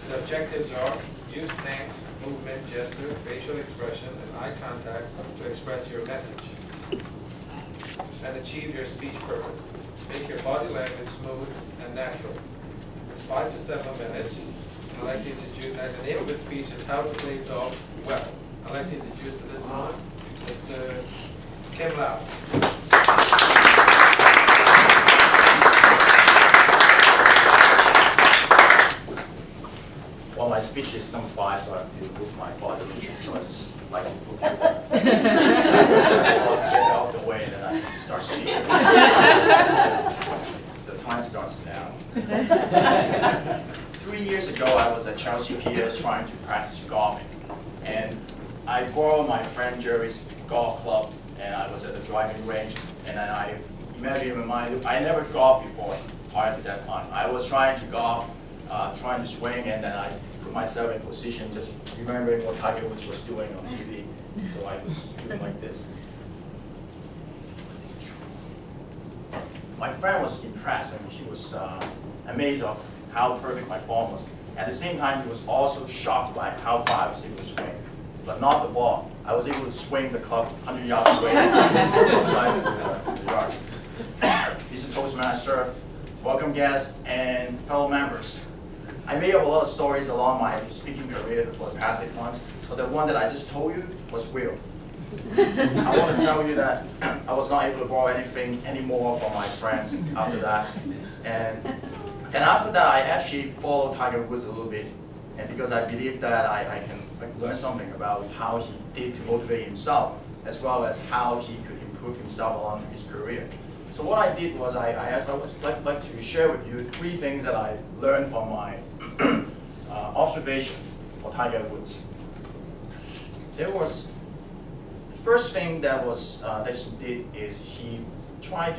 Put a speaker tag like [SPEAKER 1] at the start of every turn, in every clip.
[SPEAKER 1] The objectives are use stance, movement, gesture, facial expression, and eye contact to express your message and achieve your speech purpose. Make your body language smooth and natural. It's 5 to 7 minutes. I'd like to introduce, and the name of the speech is How to Play Golf Well. I'd like to introduce at this moment Mr. Kim Lau.
[SPEAKER 2] Well, my speech is number 5, so I have to move my body, so I just like to move it. Get it out of the way, and then I can start speaking. The time starts now. 3 years ago, I was at Chelsea Piers trying to practice golfing, and I borrowed my friend Jerry's golf club, and I was at the driving range, and then I imagined in my mind, I never golfed before prior to that time. I was trying to golf, trying to swing, and then I put myself in position, just remembering what Tiger Woods was doing on TV. So I was doing like this. My friend was impressed, and he was amazed of how perfect my form was. At the same time, he was also shocked by how far I was able to swing. But not the ball. I was able to swing the club 100 yards away outside the yards. Mr. Toastmaster, welcome guests, and fellow members. I made up a lot of stories along my speaking career for the past 8 months, but the one that I just told you was real. I want to tell you that I was not able to borrow anything anymore from my friends after that. And after that, I actually followed Tiger Woods a little bit, and because I believe that I can learn something about how he did to motivate himself, as well as how he could improve himself along his career. So what I did was I would like to share with you 3 things that I learned from my observations for Tiger Woods. There was the first thing that he did is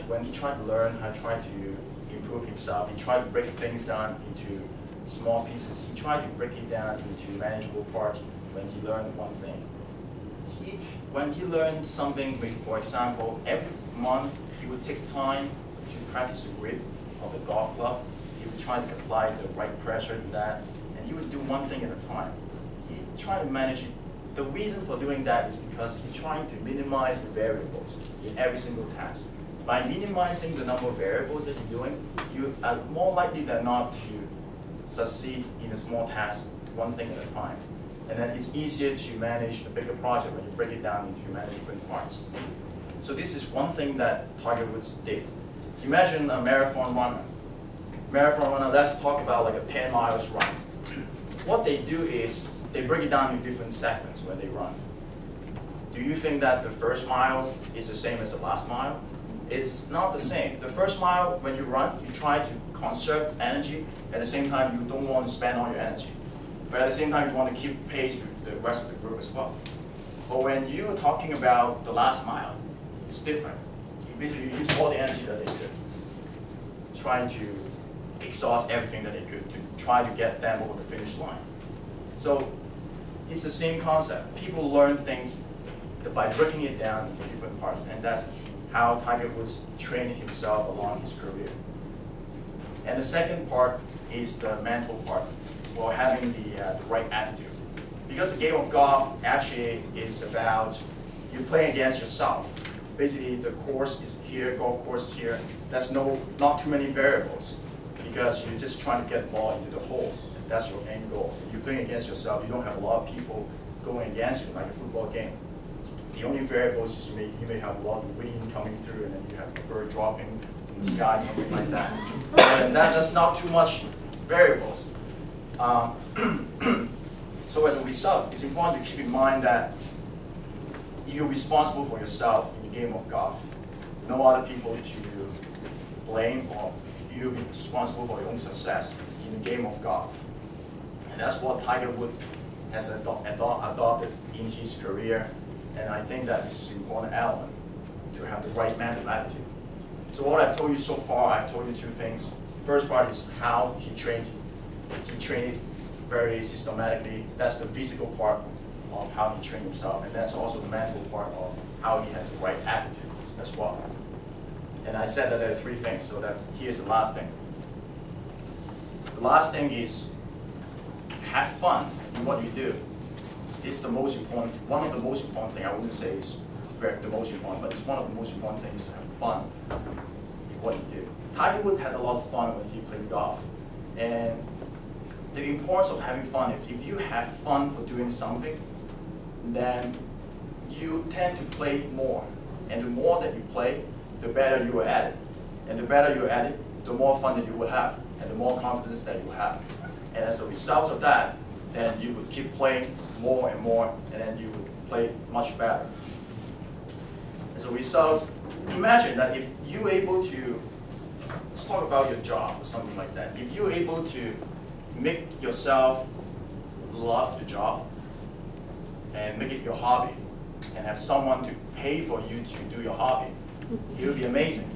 [SPEAKER 2] when he tried to learn, tried to improve himself. He tried to break things down into small pieces. He tried to break it down into manageable parts when he learned one thing. When he learned something, for example, every month he would take time to practice the grip of the golf club. He would try to apply the right pressure to that, and he would do one thing at a time. He tried to manage it. The reason for doing that is because he's trying to minimize the variables in every single task. By minimizing the number of variables that you're doing, you are more likely than not to succeed in a small task, one thing at a time. And then it's easier to manage a bigger project when you break it down into many different parts. So this is one thing that Tiger Woods did. Imagine a marathon runner. Let's talk about like a 10 miles run. What they do is they break it down into different segments when they run. Do you think that the first mile is the same as the last mile? It's not the same. The first mile, when you run, you try to conserve energy. At the same time, you don't want to spend all your energy. But at the same time, you want to keep pace with the rest of the group as well. But when you're talking about the last mile, it's different. You basically use all the energy that they could, trying to exhaust everything that they could to try to get them over the finish line. So it's the same concept. People learn things by breaking it down into different parts, and that's how Tiger Woods trained himself along his career. And the second part is the mental part, or having the right attitude. Because the game of golf actually is about you playing against yourself. Basically, the course is here, golf course is here. There's not too many variables because you're just trying to get the ball into the hole. That's your end goal. If you're playing against yourself, you don't have a lot of people going against you like a football game. The only variables is you may have a lot of wind coming through, and then you have a bird dropping from the sky, something like that. And that's not too much variables. So as a result, it's important to keep in mind that you're responsible for yourself in the game of golf. No other people to blame, or you'll be responsible for your own success in the game of golf. And that's what Tiger Woods has adopted in his career. And I think that this is an important element to have the right mental attitude. So what I've told you so far, I've told you 2 things. The first part is how he trained. He trained very systematically. That's the physical part of how he trained himself. And that's also the mental part of how he has the right attitude as well. And I said that there are 3 things, so here's the last thing. The last thing is have fun in what you do is the most important, one of the most important things. I wouldn't say it's the most important, but it's one of the most important things to have fun in what you do. Tiger Woods had a lot of fun when he played golf. And the importance of having fun, if you have fun for doing something, then you tend to play more. And the more that you play, the better you are at it. And the better you're at it, the more fun that you will have, and the more confidence that you have. And as a result of that, then you would keep playing more and more, and then you would play much better. As a result, imagine that if you're able to, let's talk about your job or something like that. If you're able to make yourself love the job and make it your hobby and have someone to pay for you to do your hobby, it would be amazing.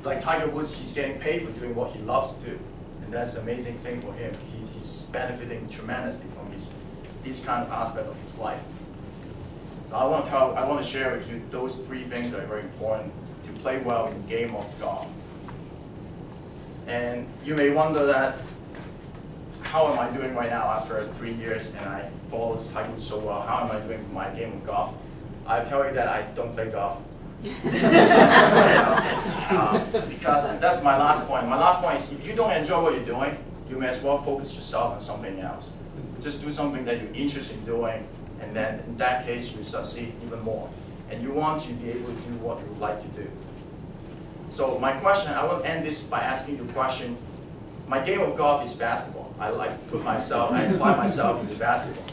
[SPEAKER 2] Like Tiger Woods, he's getting paid for doing what he loves to do. And that's an amazing thing for him. He's benefiting tremendously from this kind of aspect of his life. So I want to share with you those 3 things that are very important to play well in the game of golf. And you may wonder that, how am I doing right now after 3 years and I follow Tiger Woods so well? How am I doing in my game of golf? I tell you that I don't play golf. Because that's my last point. My last point is, if you don't enjoy what you're doing, you may as well focus yourself on something else. Just do something that you're interested in doing, and then in that case, you succeed even more. And you want to be able to do what you would like to do. So my question, I will end this by asking you a question. My game of golf is basketball. I apply myself into basketball.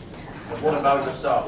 [SPEAKER 2] And what about yourself?